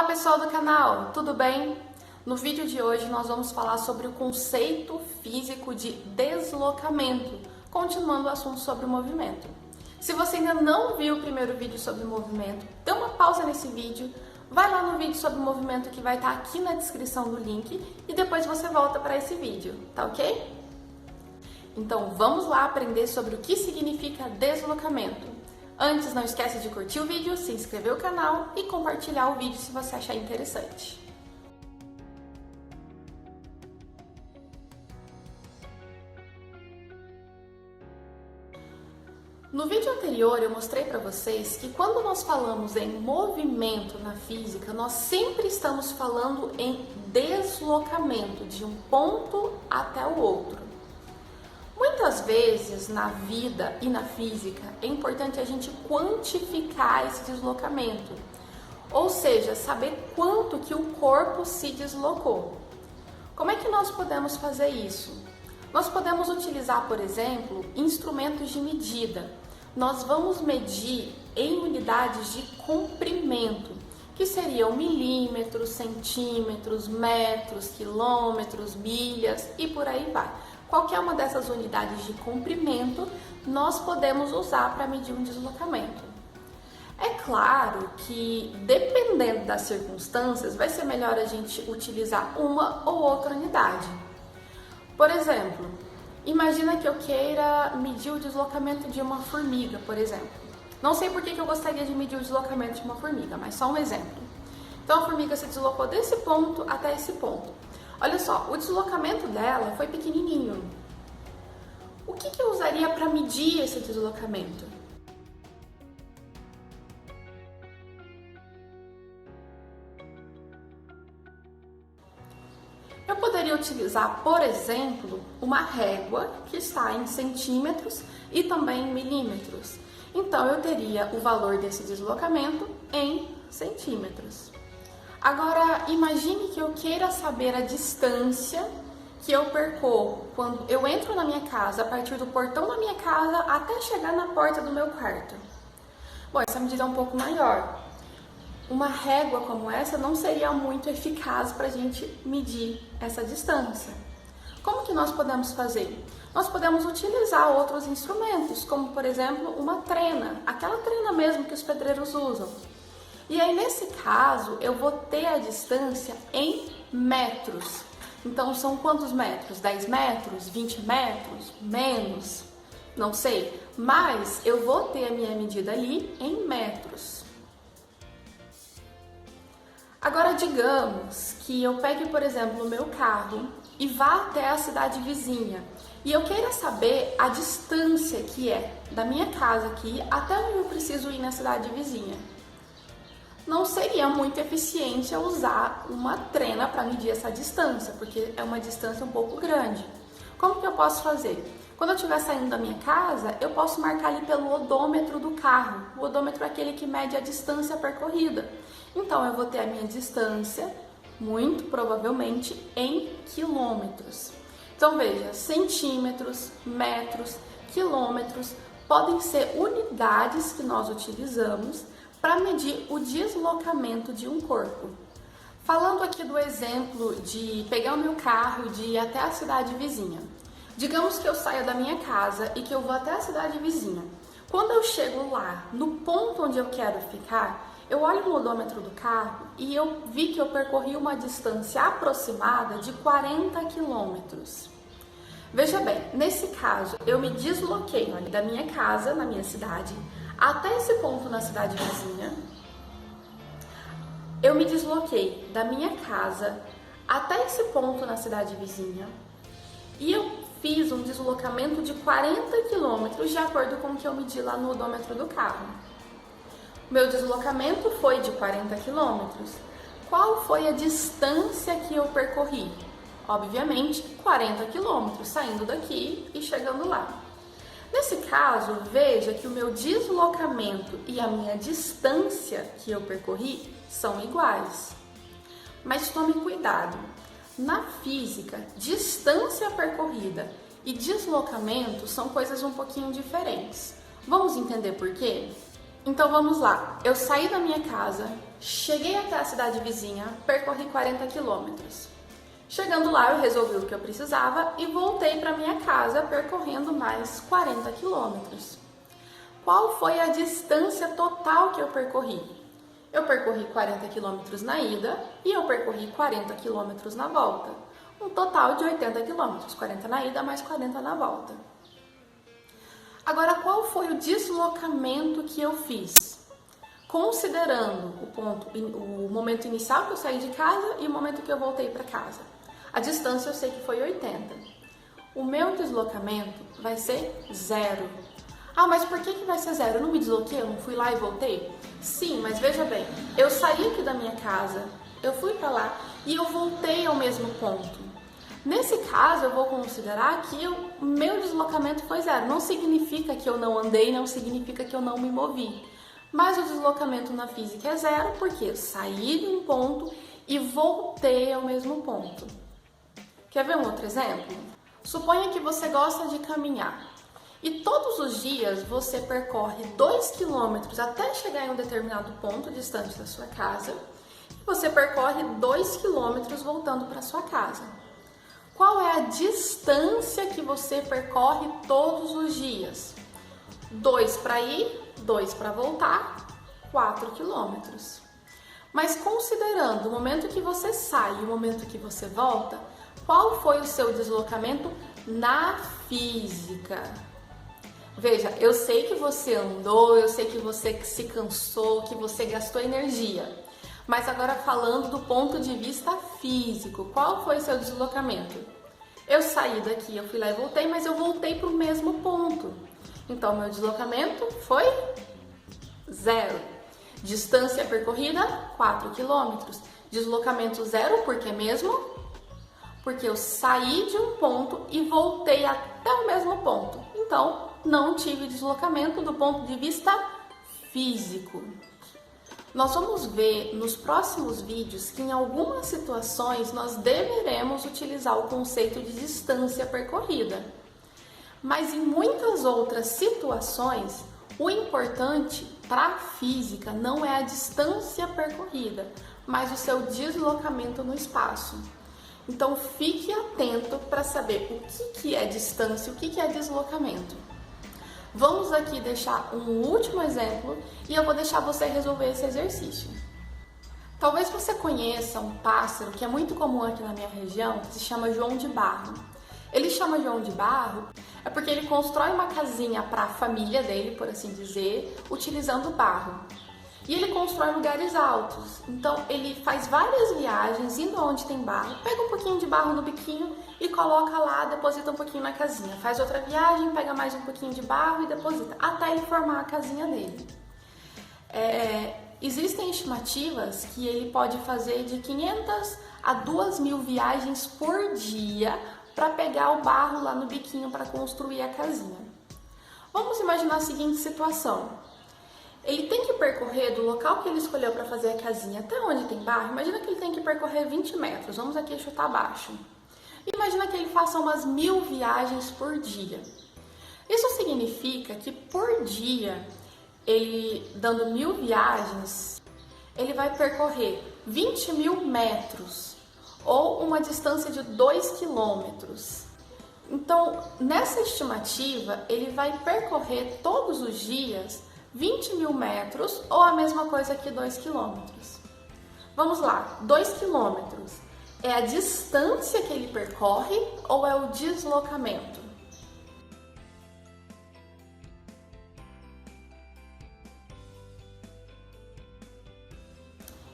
pessoal do canal, tudo bem? No vídeo de hoje nós vamos falar sobre o conceito físico de deslocamento, continuando o assunto sobre o movimento. Se você ainda não viu o primeiro vídeo sobre o movimento, dê uma pausa nesse vídeo, vai lá no vídeo sobre o movimento que vai estar aqui na descrição do link e depois você volta para esse vídeo, tá ok? Então vamos lá aprender sobre o que significa deslocamento. Antes, não esquece de curtir o vídeo, se inscrever no canal e compartilhar o vídeo se você achar interessante. No vídeo anterior eu mostrei para vocês que quando nós falamos em movimento na física, nós sempre estamos falando em deslocamento de um ponto até o outro. Muitas vezes na vida e na física é importante a gente quantificar esse deslocamento, ou seja, saber quanto que o corpo se deslocou. Como é que nós podemos fazer isso? Nós podemos utilizar, por exemplo, instrumentos de medida. Nós vamos medir em unidades de comprimento, que seriam milímetros, centímetros, metros, quilômetros, milhas e por aí vai. Qualquer uma dessas unidades de comprimento nós podemos usar para medir um deslocamento. É claro que, dependendo das circunstâncias, vai ser melhor a gente utilizar uma ou outra unidade. Por exemplo, imagina que eu queira medir o deslocamento de uma formiga, por exemplo. Não sei por que eu gostaria de medir o deslocamento de uma formiga, mas só um exemplo. Então a formiga se deslocou desse ponto até esse ponto. Olha só, o deslocamento dela foi pequenininho. O que eu usaria para medir esse deslocamento? Eu poderia utilizar, por exemplo, uma régua que está em centímetros e também em milímetros. Então eu teria o valor desse deslocamento em centímetros. Agora, imagine que eu queira saber a distância que eu percorro quando eu entro na minha casa, a partir do portão da minha casa até chegar na porta do meu quarto. Bom, essa medida é um pouco maior. Uma régua como essa não seria muito eficaz para a gente medir essa distância. Como que nós podemos fazer? Nós podemos utilizar outros instrumentos, como por exemplo uma trena, aquela trena mesmo que os pedreiros usam. E aí, nesse caso, eu vou ter a distância em metros. Então, são quantos metros? 10 metros? 20 metros? Menos? Não sei. Mas eu vou ter a minha medida ali em metros. Agora, digamos que eu pegue, por exemplo, o meu carro e vá até a cidade vizinha. E eu queira saber a distância que é da minha casa aqui até onde eu preciso ir na cidade vizinha. Não seria muito eficiente eu usar uma trena para medir essa distância, porque é uma distância um pouco grande. Como que eu posso fazer? Quando eu estiver saindo da minha casa, eu posso marcar ali pelo odômetro do carro. O odômetro é aquele que mede a distância percorrida. Então, eu vou ter a minha distância, muito provavelmente, em quilômetros. Então, veja, centímetros, metros, quilômetros podem ser unidades que nós utilizamos para medir o deslocamento de um corpo. Falando aqui do exemplo de pegar o meu carro e de ir até a cidade vizinha. Digamos que eu saio da minha casa e que eu vou até a cidade vizinha. Quando eu chego lá, no ponto onde eu quero ficar, eu olho no odômetro do carro e eu vi que eu percorri uma distância aproximada de 40 quilômetros. Veja bem, nesse caso, eu me desloquei da minha casa, na minha cidade, até esse ponto na cidade vizinha. Eu me desloquei da minha casa até esse ponto na cidade vizinha e eu fiz um deslocamento de 40 quilômetros de acordo com o que eu medi lá no odômetro do carro. Meu deslocamento foi de 40 quilômetros. Qual foi a distância que eu percorri? Obviamente, 40 quilômetros, saindo daqui e chegando lá. Nesse caso, veja que o meu deslocamento e a minha distância que eu percorri são iguais. Mas tome cuidado, na física, distância percorrida e deslocamento são coisas um pouquinho diferentes. Vamos entender por quê? Então vamos lá. Eu saí da minha casa, cheguei até a cidade vizinha, percorri 40 quilômetros. Chegando lá, eu resolvi o que eu precisava e voltei para minha casa percorrendo mais 40 quilômetros. Qual foi a distância total que eu percorri? Eu percorri 40 quilômetros na ida e eu percorri 40 quilômetros na volta. Um total de 80 quilômetros, 40 na ida mais 40 na volta. Agora, qual foi o deslocamento que eu fiz? Considerando o momento inicial que eu saí de casa e o momento que eu voltei para casa. A distância eu sei que foi 80. O meu deslocamento vai ser 0. Ah, mas por que vai ser 0? Eu não me desloquei, eu não fui lá e voltei? Sim, mas veja bem, eu saí aqui da minha casa, eu fui para lá e eu voltei ao mesmo ponto. Nesse caso, eu vou considerar que o meu deslocamento foi 0. Não significa que eu não andei, não significa que eu não me movi. Mas o deslocamento na física é 0 porque eu saí de um ponto e voltei ao mesmo ponto. Quer ver um outro exemplo? Suponha que você gosta de caminhar e todos os dias você percorre 2 quilômetros até chegar em um determinado ponto distante da sua casa e você percorre 2 quilômetros voltando para sua casa. Qual é a distância que você percorre todos os dias? 2 para ir, 2 para voltar, 4 quilômetros. Mas considerando o momento que você sai e o momento que você volta, qual foi o seu deslocamento na física? Veja, eu sei que você andou, eu sei que você se cansou, que você gastou energia. Mas agora falando do ponto de vista físico, qual foi o seu deslocamento? Eu saí daqui, eu fui lá e voltei, mas eu voltei para o mesmo ponto. Então, meu deslocamento foi 0. Distância percorrida, 4 quilômetros. Deslocamento 0, por que mesmo? Porque eu saí de um ponto e voltei até o mesmo ponto. Então, não tive deslocamento do ponto de vista físico. Nós vamos ver nos próximos vídeos que em algumas situações nós deveremos utilizar o conceito de distância percorrida. Mas em muitas outras situações, o importante para a física não é a distância percorrida, mas o seu deslocamento no espaço. Então fique atento para saber o que é distância e o que é deslocamento. Vamos aqui deixar um último exemplo e eu vou deixar você resolver esse exercício. Talvez você conheça um pássaro que é muito comum aqui na minha região, que se chama João de Barro. Ele chama João de Barro porque ele constrói uma casinha para a família dele, por assim dizer, utilizando barro. E ele constrói lugares altos, então ele faz várias viagens indo onde tem barro, pega um pouquinho de barro no biquinho e coloca lá, deposita um pouquinho na casinha. Faz outra viagem, pega mais um pouquinho de barro e deposita, até ele formar a casinha dele. Existem estimativas que ele pode fazer de 500 a 2.000 viagens por dia para pegar o barro lá no biquinho para construir a casinha. Vamos imaginar a seguinte situação. Ele tem que percorrer do local que ele escolheu para fazer a casinha até onde tem barro. Imagina que ele tem que percorrer 20 metros. Vamos aqui chutar baixo. Imagina que ele faça umas 1.000 viagens por dia. Isso significa que por dia, ele dando 1.000 viagens, ele vai percorrer 20.000 metros ou uma distância de 2 quilômetros. Então, nessa estimativa, ele vai percorrer todos os dias 20.000 metros ou a mesma coisa que 2 quilômetros. Vamos lá, 2 quilômetros é a distância que ele percorre ou é o deslocamento?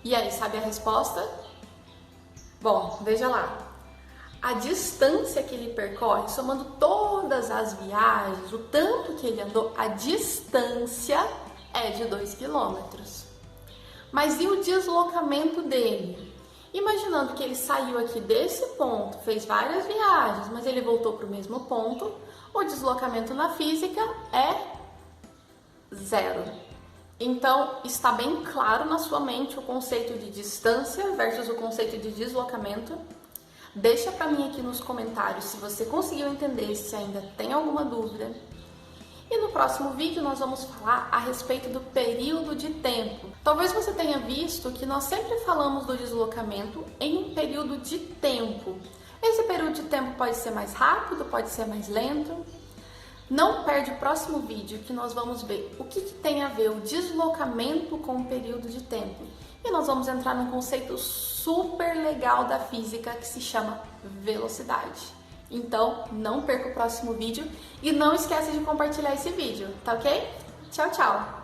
E aí, sabe a resposta? Bom, veja lá. A distância que ele percorre, somando todas as viagens, o tanto que ele andou, a distância é de 2 quilômetros. Mas e o deslocamento dele? Imaginando que ele saiu aqui desse ponto, fez várias viagens, mas ele voltou para o mesmo ponto, o deslocamento na física é 0. Então, está bem claro na sua mente o conceito de distância versus o conceito de deslocamento. Deixa para mim aqui nos comentários se você conseguiu entender, se ainda tem alguma dúvida. E no próximo vídeo nós vamos falar a respeito do período de tempo. Talvez você tenha visto que nós sempre falamos do deslocamento em um período de tempo. Esse período de tempo pode ser mais rápido, pode ser mais lento. Não perde o próximo vídeo que nós vamos ver o que tem a ver o deslocamento com o período de tempo. E nós vamos entrar num conceito super legal da física que se chama velocidade. Então, não perca o próximo vídeo e não esqueça de compartilhar esse vídeo, tá ok? Tchau, tchau!